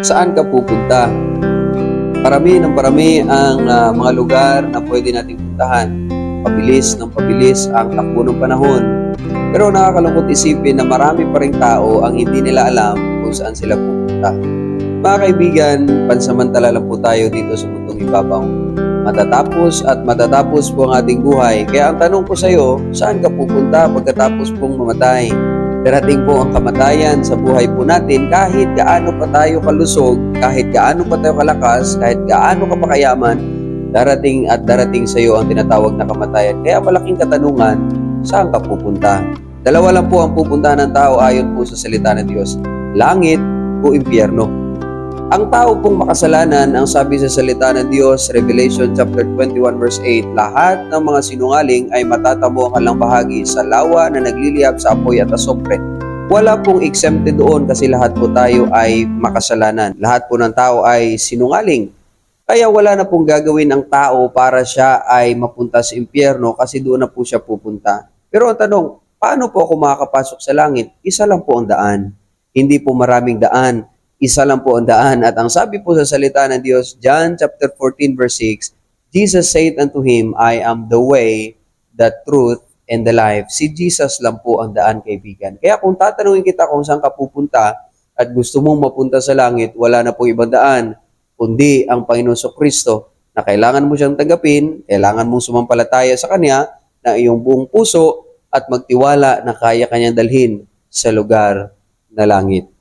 Saan ka pupunta? Parami ng parami ang mga lugar na pwede nating puntahan. Pabilis ng pabilis ang takbo ng panahon. Pero nakakalungkot isipin na marami pa ring tao ang hindi nila alam kung saan sila pupunta. Mga kaibigan, pansamantala lang po tayo dito sa mundong ibabaw. Matatapos at matatapos po ang ating buhay. Kaya ang tanong ko sa iyo, saan ka pupunta pagkatapos pong mamatay? Darating po ang kamatayan sa buhay po natin kahit gaano pa tayo kalusog, kahit gaano pa tayo kalakas, kahit gaano ka pa kayaman, darating at darating sa iyo ang tinatawag na kamatayan. Kaya malaking katanungan, saan ka pupunta? Dalawa lang po ang pupuntahan ng tao ayon po sa salita ng Diyos, langit o impyerno. Ang tao pong makasalanan, ang sabi sa salita ng Diyos, Revelation chapter 21 verse 8, lahat ng mga sinungaling ay matatamo ang halang bahagi sa lawa na nagliliyab sa apoy at asopre. Wala pong exempted doon kasi lahat po tayo ay makasalanan. Lahat po ng tao ay sinungaling. Kaya wala na pong gagawin ang tao para siya ay mapunta sa impyerno kasi doon na po siya pupunta. Pero ang tanong, paano po ako makakapasok sa langit? Isa lang po ang daan. Hindi po maraming daan. Isa lang po ang daan. At ang sabi po sa salita ng Diyos, John chapter 14 verse 6, Jesus said unto him, I am the way, the truth, and the life. Si Jesus lang po ang daan, kaibigan. Kaya kung tatanungin kita kung saan ka pupunta at gusto mong mapunta sa langit, wala na po ibang daan, kundi ang Panginoon Kristo na kailangan mo siyang tanggapin, kailangan mong sumampalataya sa Kanya na iyong buong puso at magtiwala na kaya Kanyang dalhin sa lugar na langit.